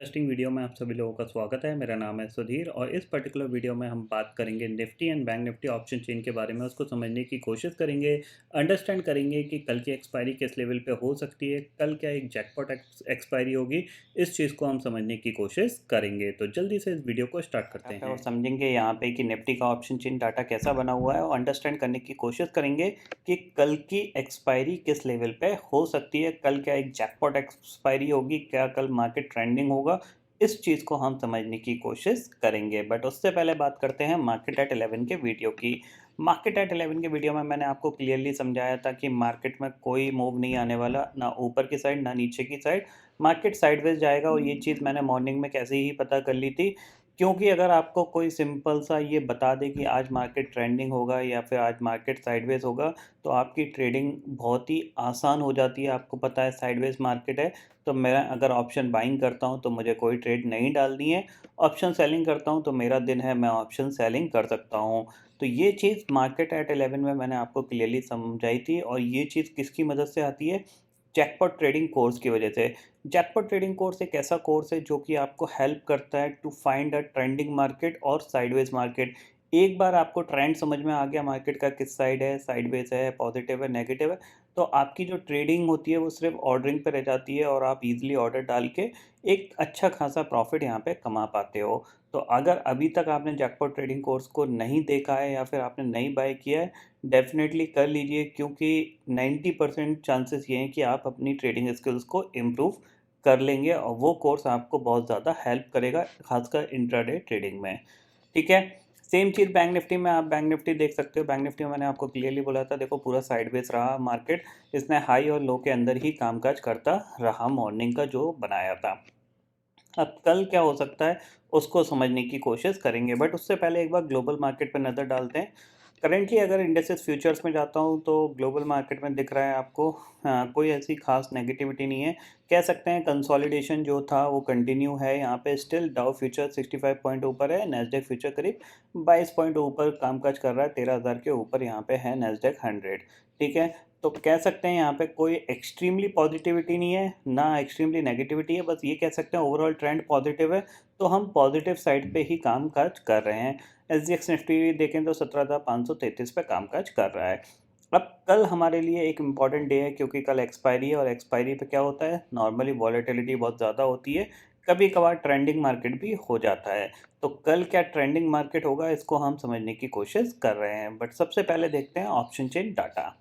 Interesting video में आप सभी लोगों का स्वागत है। मेरा नाम है सुधीर और इस पर्टिकुलर वीडियो में हम बात करेंगे Nifty and bank Nifty option chain के बारे में। उसको समझने की कोशिश करेंगे, अंडरस्टैंड करेंगे कि कल की एक्सपायरी किस लेवल पे हो सकती है, कल क्या एक जैकपॉट एक्सपायरी होगी। इस चीज़ को हम समझने की कोशिश करेंगे। तो जल्दी से इस वीडियो को स्टार्ट करते हैं और समझेंगे यहाँ पे कि निफ्टी का ऑप्शन चेन डाटा कैसा बना हुआ है और अंडरस्टैंड करने की कोशिश करेंगे कि कल की एक्सपायरी किस लेवल पे हो सकती है, कल क्या एक जैकपॉट एक्सपायरी होगी, क्या कल मार्केट ट्रेंडिंग होगा। इस चीज़ को हम समझने की कोशिश करेंगे। बट उससे पहले बात करते हैं मार्केट एट 11 के वीडियो की। मार्केट एट 11 के वीडियो में मैंने आपको क्लियरली समझाया था कि मार्केट में कोई मूव नहीं आने वाला, ना ऊपर की साइड ना नीचे की साइड। मार्केट साइडवेज जाएगा और ये चीज़ मैंने मॉर्निंग में कैसे ही पता कर ली थी, क्योंकि अगर आपको कोई सिंपल सा ये बता दे कि आज मार्केट ट्रेंडिंग होगा या फिर आज मार्केट साइडवेज होगा, तो आपकी ट्रेडिंग बहुत ही आसान हो जाती है। आपको पता है साइडवेज मार्केट है, तो मैं अगर ऑप्शन बाइंग करता हूं तो मुझे कोई ट्रेड नहीं डालनी है। ऑप्शन सेलिंग करता हूं तो मेरा दिन है, मैं ऑप्शन सेलिंग कर सकता हूं। तो ये चीज़ मार्केट एट 11 में मैंने आपको क्लियरली समझाई थी और ये चीज़ किसकी मदद से आती है? जैकपॉट ट्रेडिंग कोर्स की वजह से। जैकपॉट ट्रेडिंग कोर्स एक ऐसा कोर्स है जो कि आपको हेल्प करता है to find a trending market और साइडवेज मार्केट। एक बार आपको ट्रेंड समझ में आ गया मार्केट का किस साइड है, साइडवेज है, पॉजिटिव है, नेगेटिव है, तो आपकी जो ट्रेडिंग होती है वो सिर्फ ऑर्डरिंग पे रह जाती है और आप इजीली ऑर्डर डाल के एक अच्छा खासा प्रॉफिट यहाँ पे कमा पाते हो। तो अगर अभी तक आपने जैकपॉट ट्रेडिंग कोर्स को नहीं देखा है या फिर आपने नहीं बाय किया है, डेफिनेटली कर लीजिए, क्योंकि 90% चांसेस ये हैं कि आप अपनी ट्रेडिंग स्किल्स को इम्प्रूव कर लेंगे और वो कोर्स आपको बहुत ज़्यादा हेल्प करेगा, खासकर इंट्राडे ट्रेडिंग में। ठीक है। सेम चीज़ बैंक निफ्टी में, आप बैंक निफ्टी देख सकते हो। बैंक निफ्टी में मैंने आपको क्लियरली बोला था, देखो पूरा साइडवेज रहा मार्केट, इसने हाई और लो के अंदर ही कामकाज करता रहा मॉर्निंग का जो बनाया था। अब कल क्या हो सकता है उसको समझने की कोशिश करेंगे, बट उससे पहले एक बार ग्लोबल मार्केट पर नज़र डालते हैं। करेंटली अगर इंडेक्सेस फ्यूचर्स में जाता हूँ तो ग्लोबल मार्केट में दिख रहा है आपको, कोई ऐसी खास नेगेटिविटी नहीं है। कह सकते हैं कंसोलिडेशन जो था वो कंटिन्यू है। यहाँ पे स्टिल डाउ फ्यूचर 65 पॉइंट ऊपर है, नेस्डेक फ्यूचर करीब 22 पॉइंट ऊपर कामकाज कर रहा है, 13,000 के ऊपर यहाँ पे है नेस्डेक 100। ठीक है। तो कह सकते हैं यहाँ पे कोई एक्सट्रीमली पॉजिटिविटी नहीं है, ना एक्सट्रीमली नेगेटिविटी है, बस ये कह सकते हैं ओवरऑल ट्रेंड पॉजिटिव है। तो हम पॉजिटिव साइड पे ही काम काज कर रहे हैं। एसजीएक्स निफ्टी देखें तो 17,533 पे कामकाज कर रहा है। अब कल हमारे लिए एक इम्पॉर्टेंट डे है, क्योंकि कल एक्सपायरी है और एक्सपायरी पे क्या होता है, नॉर्मली वॉलेटिलिटी बहुत ज़्यादा होती है, कभी कभार ट्रेंडिंग मार्केट भी हो जाता है। तो कल क्या ट्रेंडिंग मार्केट होगा, इसको हम समझने की कोशिश कर रहे हैं। बट सबसे पहले देखते हैं option chain data.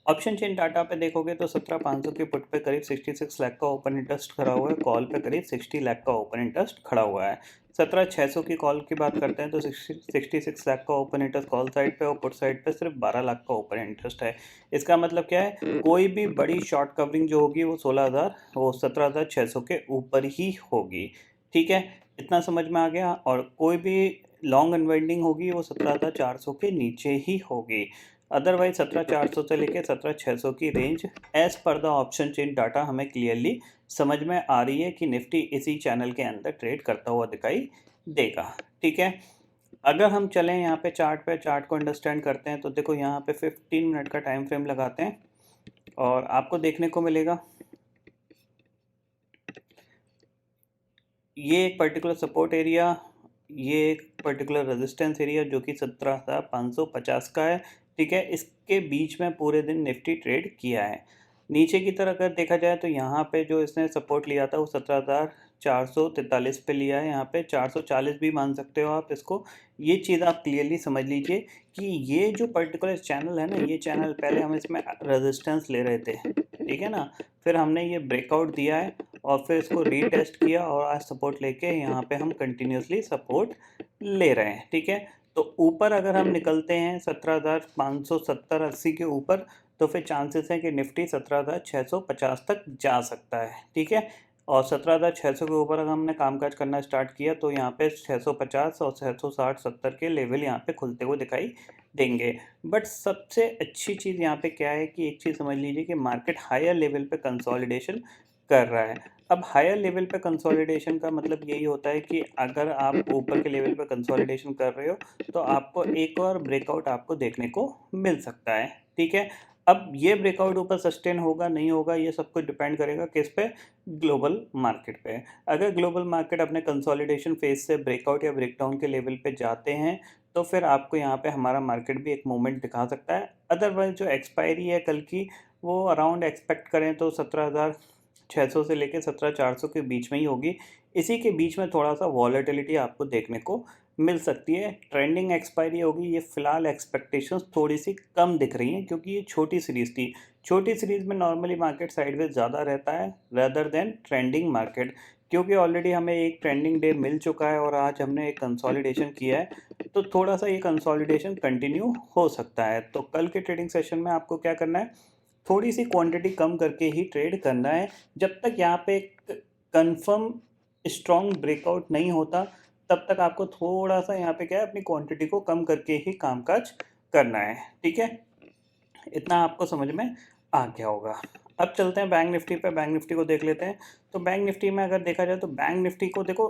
Option chain data पे देखोगे तो 17,500 के पुट पे करीब 66 लाख का ओपन इंटरेस्ट खड़ा हुआ है, कॉल पे करीब 60 लाख का ओपन इंटरेस्ट खड़ा हुआ है। 17,600 की कॉल की बात करते हैं तो 66 लाख का ओपन इंटरेस्ट कॉल साइड पे और पुट साइड पे सिर्फ 12 लाख का ओपन इंटरेस्ट है। इसका मतलब क्या है, कोई भी बड़ी शॉर्ट कवरिंग जो होगी वो 17,600 के ऊपर ही होगी। ठीक है, इतना समझ में आ गया। और कोई भी लॉन्ग अनवाइंडिंग होगी वो 17,400 के नीचे ही होगी। अदरवाइज 17,400 से लेकर 17,600 की range as per the option chain data हमें क्लियरली समझ में आ रही है कि निफ्टी इसी चैनल के अंदर ट्रेड करता हुआ दिखाई देगा। ठीक है। अगर हम चलें यहाँ पे चार्ट पे, चार्ट को अंडरस्टैंड करते हैं तो देखो यहाँ पे 15 मिनट का टाइम फ्रेम लगाते हैं और आपको देखने को मिलेगा ये एक पर्टिकुलर सपोर्ट एरिया, ये एक पर्टिकुलर रेजिस्टेंस एरिया जो कि 17,550 का है। ठीक है, इसके बीच में पूरे दिन निफ्टी ट्रेड किया है। नीचे की तरफ अगर देखा जाए तो यहाँ पे जो इसने सपोर्ट लिया था वो 17,443 पे लिया है। यहाँ पे 440 भी मान सकते हो आप इसको। ये चीज़ आप क्लियरली समझ लीजिए कि ये जो पर्टिकुलर चैनल है ना, ये चैनल पहले हम इसमें रेजिस्टेंस ले रहे थे, ठीक है ना, फिर हमने ये ब्रेकआउट दिया है और फिर इसको रीटेस्ट किया और आज सपोर्ट लेके यहाँ पे हम कंटिन्यूसली सपोर्ट ले रहे हैं। ठीक है। तो ऊपर अगर हम निकलते हैं 17,570-80 के ऊपर, तो फिर चांसेस हैं कि निफ्टी 17,650 तक जा सकता है। ठीक है। और 17,600 के ऊपर अगर हमने कामकाज करना स्टार्ट किया तो यहाँ पे 650 और 660-70 के लेवल यहाँ पे खुलते हुए दिखाई देंगे। बट सबसे अच्छी चीज़ यहाँ पे क्या है कि एक चीज़ समझ लीजिए कि मार्केट हायर लेवल पे कंसोलिडेशन कर रहा है। अब हायर लेवल पे कंसोलिडेशन का मतलब यही होता है कि अगर आप ऊपर के लेवल पे कंसोलिडेशन कर रहे हो तो आपको एक और ब्रेकआउट आपको देखने को मिल सकता है। ठीक है। अब ये ब्रेकआउट ऊपर सस्टेन होगा नहीं होगा, ये सब कुछ डिपेंड करेगा किस पे, ग्लोबल मार्केट पे। अगर ग्लोबल मार्केट अपने कंसोलिडेशन फेज से ब्रेकआउट या ब्रेकडाउन के लेवल पे जाते हैं तो फिर आपको यहाँ पे हमारा मार्केट भी एक मूवमेंट दिखा सकता है। अदरवाइज जो एक्सपायरी है कल की, वो अराउंड एक्सपेक्ट करें तो 17,600 से लेकर 17,400 के बीच में ही होगी। इसी के बीच में थोड़ा सा वॉलेटिलिटी आपको देखने को मिल सकती है। ट्रेंडिंग एक्सपायरी होगी, ये फ़िलहाल एक्सपेक्टेशंस थोड़ी सी कम दिख रही हैं क्योंकि ये छोटी सीरीज़ थी। छोटी सीरीज़ में नॉर्मली मार्केट साइडवेज ज़्यादा रहता है रेदर देन ट्रेंडिंग मार्केट, क्योंकि ऑलरेडी हमें एक ट्रेंडिंग डे मिल चुका है और आज हमने एक कंसोलिडेशन किया है, तो थोड़ा सा ये कंसोलिडेशन कंटिन्यू हो सकता है। तो कल के ट्रेडिंग सेशन में आपको क्या करना है, थोड़ी सी क्वांटिटी कम करके ही ट्रेड करना है। जब तक यहाँ पे कंफर्म स्ट्रॉन्ग ब्रेकआउट नहीं होता तब तक आपको थोड़ा सा यहाँ पे क्या है, अपनी क्वांटिटी को कम करके ही कामकाज करना है। ठीक है, इतना आपको समझ में आ गया होगा। अब चलते हैं बैंक निफ्टी पे, बैंक निफ्टी को देख लेते हैं। तो बैंक निफ्टी में अगर देखा जाए तो बैंक निफ्टी को देखो,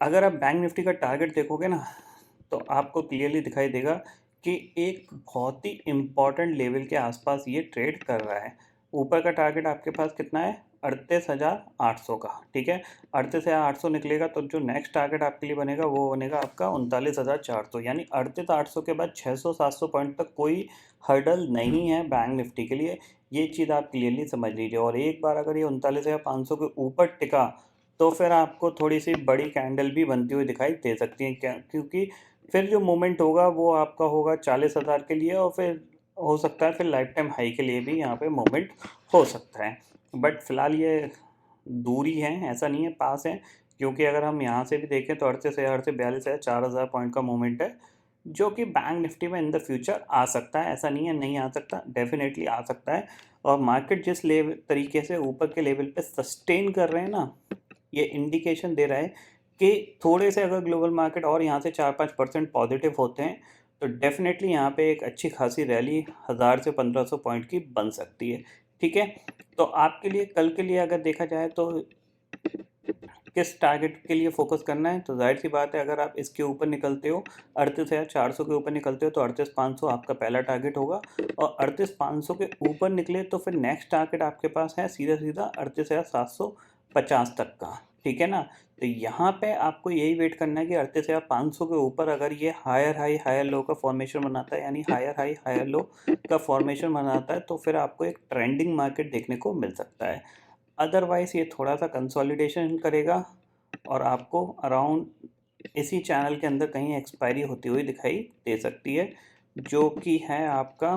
अगर आप बैंक निफ्टी का टारगेट देखोगे ना तो आपको क्लियरली दिखाई देगा कि एक बहुत ही इम्पॉर्टेंट लेवल के आसपास ये ट्रेड कर रहा है। ऊपर का टारगेट आपके पास कितना है, 38,800 का। ठीक है, 38,800 निकलेगा तो जो नेक्स्ट टारगेट आपके लिए बनेगा वो बनेगा आपका 39,400, यानी 38,800 के बाद 600-700 पॉइंट तक कोई हर्डल नहीं है बैंक निफ्टी के लिए। ये चीज़ आप क्लियरली समझ लीजिए। और एक बार अगर ये 39,500 के ऊपर टिका तो फिर आपको थोड़ी सी बड़ी कैंडल भी बनती हुई दिखाई दे सकती है, क्या, क्योंकि फिर जो मूवमेंट होगा वो आपका होगा 40,000 के लिए, और फिर हो सकता है फिर लाइफ टाइम हाई के लिए भी यहाँ पे मूवमेंट हो सकता है। बट फिलहाल ये दूरी है, ऐसा नहीं है पास है, क्योंकि अगर हम यहाँ से भी देखें तो 38,000 से 42,000 4,000 पॉइंट का मूवमेंट है, जो कि बैंक निफ्टी में इन द फ्यूचर आ सकता है। ऐसा नहीं है नहीं आ सकता, डेफिनेटली आ सकता है। और मार्केट जिस लेवल तरीके से ऊपर के लेवल पे सस्टेन कर रहे हैं ना, ये इंडिकेशन दे रहा है कि थोड़े से अगर ग्लोबल मार्केट और यहाँ से 4-5% पॉजिटिव होते हैं तो डेफिनेटली यहाँ पे एक अच्छी खासी रैली 1000 से 1500 पॉइंट की बन सकती है। ठीक है, तो आपके लिए कल के लिए अगर देखा जाए तो किस टारगेट के लिए फोकस करना है, तो जाहिर सी बात है अगर आप इसके ऊपर निकलते हो 38,400 के ऊपर निकलते हो तो 38,500 आपका पहला टारगेट होगा। और 38,500 के ऊपर निकले तो फिर नेक्स्ट टारगेट आपके पास है सीधा सीधा 38,750 तक का। ठीक है ना, तो यहाँ पे आपको यही वेट करना है कि 38,500 के ऊपर अगर ये हायर हाई हायर लो का फॉर्मेशन बनाता है, यानी हायर हाई हायर लो का फॉर्मेशन बनाता है, तो फिर आपको एक ट्रेंडिंग मार्केट देखने को मिल सकता है। अदरवाइज़ ये थोड़ा सा कंसोलिडेशन करेगा और आपको अराउंड इसी चैनल के अंदर कहीं एक्सपायरी होती हुई दिखाई दे सकती है, जो कि है आपका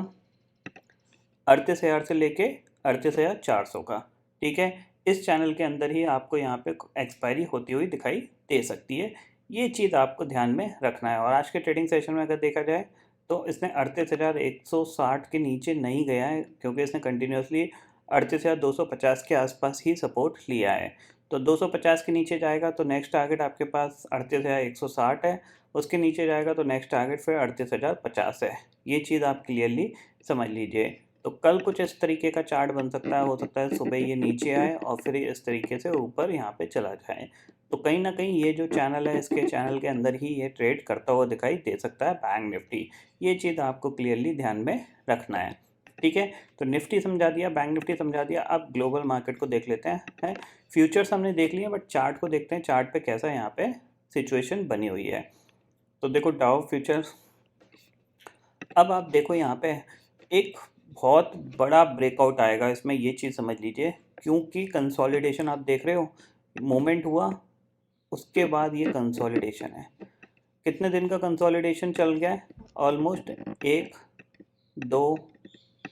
38,000 से लेके 38,400 का। ठीक है, इस चैनल के अंदर ही आपको यहाँ पे एक्सपायरी होती हुई दिखाई दे सकती है। ये चीज़ आपको ध्यान में रखना है। और आज के ट्रेडिंग सेशन में अगर देखा जाए तो इसने 38,160 के नीचे नहीं गया है, क्योंकि इसने कंटिन्यूसली 38,250 के आसपास ही सपोर्ट लिया है। तो 250 के नीचे जाएगा तो नेक्स्ट टारगेट आपके पास 38,160 है, उसके नीचे जाएगा तो नेक्स्ट टारगेट फिर 38,050 है। ये चीज़ आप क्लियरली समझ लीजिए। तो कल कुछ इस तरीके का चार्ट बन सकता है, हो सकता है सुबह ये नीचे आए और फिर इस तरीके से ऊपर यहाँ पे चला जाए। तो कहीं ना कहीं ये जो चैनल है इसके चैनल के अंदर ही ये ट्रेड करता हुआ दिखाई दे सकता है बैंक निफ्टी। ये चीज़ आपको क्लियरली ध्यान में रखना है। ठीक है, तो निफ्टी समझा दिया, बैंक निफ्टी समझा दिया। अब ग्लोबल मार्केट को देख लेते हैं। फ्यूचर्स हमने देख लिए, बट चार्ट को देखते हैं, चार्ट पे कैसा यहाँ पे सिचुएशन बनी हुई है। तो देखो डाउ फ्यूचर्स, अब आप देखो यहाँ पे एक बहुत बड़ा ब्रेकआउट आएगा इसमें, ये चीज़ समझ लीजिए, क्योंकि कंसोलिडेशन आप देख रहे हो, मोमेंट हुआ उसके बाद ये कंसोलिडेशन है। कितने दिन का कंसोलिडेशन चल गया है, ऑलमोस्ट 1 2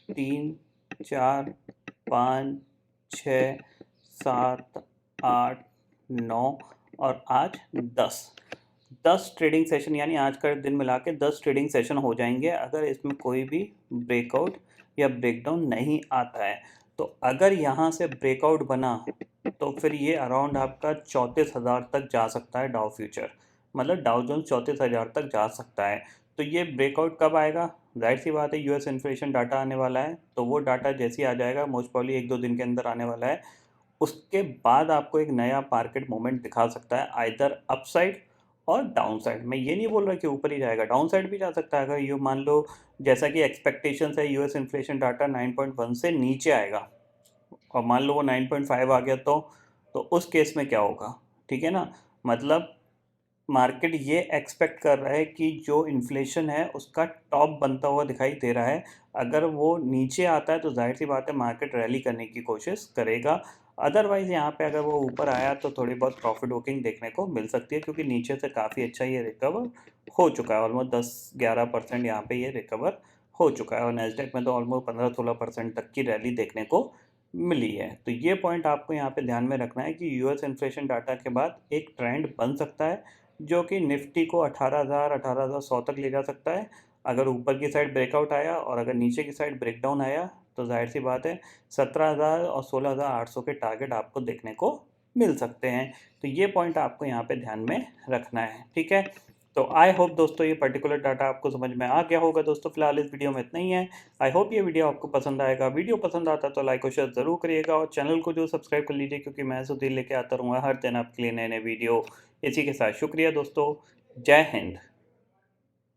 3 4 5 6 7 8 9 और आज 10 ट्रेडिंग सेशन, यानी आज का दिन मिला के 10 ट्रेडिंग सेशन हो जाएंगे अगर इसमें कोई भी ब्रेकआउट या ब्रेकडाउन नहीं आता है। तो अगर यहाँ से ब्रेकआउट बना तो फिर ये अराउंड आपका 34,000 तक जा सकता है डाउ फ्यूचर, मतलब डाउ जोन्स 34,000 तक जा सकता है। तो ये ब्रेकआउट कब आएगा, जाहिर सी बात है यूएस इन्फ्लेशन डाटा आने वाला है, तो वो डाटा जैसे ही आ जाएगा, मोस्ट प्रॉब्ली 1-2 दिन के अंदर आने वाला है, उसके बाद आपको एक नया मार्केट मोमेंट दिखा सकता है आइदर अपसाइड और डाउन साइड। मैं ये नहीं बोल रहा कि ऊपर ही जाएगा, डाउन साइड भी जा सकता है। अगर ये मान लो जैसा कि एक्सपेक्टेशंस है यूएस इन्फ्लेशन डाटा 9.1 से नीचे आएगा और मान लो वो 9.5 आ गया तो उस केस में क्या होगा, ठीक है ना। मतलब मार्केट ये एक्सपेक्ट कर रहा है कि जो इन्फ्लेशन है उसका टॉप बनता हुआ दिखाई दे रहा है। अगर वो नीचे आता है तो जाहिर सी बात है मार्केट रैली करने की कोशिश करेगा। अदरवाइज़ यहाँ पे अगर वो ऊपर आया तो थोड़ी बहुत प्रॉफिट बुकिंग देखने को मिल सकती है, क्योंकि नीचे से काफ़ी अच्छा ये रिकवर हो चुका है। ऑलमोस्ट 10-11% यहाँ पे ये रिकवर हो चुका है और नैस्डैक में तो ऑलमोस्ट 15-16% तक की रैली देखने को मिली है। तो ये पॉइंट आपको यहाँ पे ध्यान में रखना है कि यूएस इन्फ्लेशन डाटा के बाद एक ट्रेंड बन सकता है जो कि निफ्टी को 18,000 18,100 तक ले जा सकता है। अगर ऊपर की साइड ब्रेकआउट आया और अगर नीचे की साइड ब्रेकडाउन आया तो जाहिर सी बात है 17,000 और 16,800 के टारगेट आपको देखने को मिल सकते हैं। तो ये पॉइंट आपको यहाँ पे ध्यान में रखना है, ठीक है। तो आई होप दोस्तों ये पर्टिकुलर डाटा आपको समझ में आ गया होगा। दोस्तों फिलहाल इस वीडियो में इतना ही है। आई होप ये वीडियो आपको पसंद आएगा। वीडियो पसंद आता तो लाइक और शेयर ज़रूर करिएगा और चैनल को जो सब्सक्राइब कर लीजिए, क्योंकि मैं सुधीर लेके आता रहूँगा हर दिन आपके लिए नए नए वीडियो। इसी के साथ शुक्रिया दोस्तों, जय हिंद।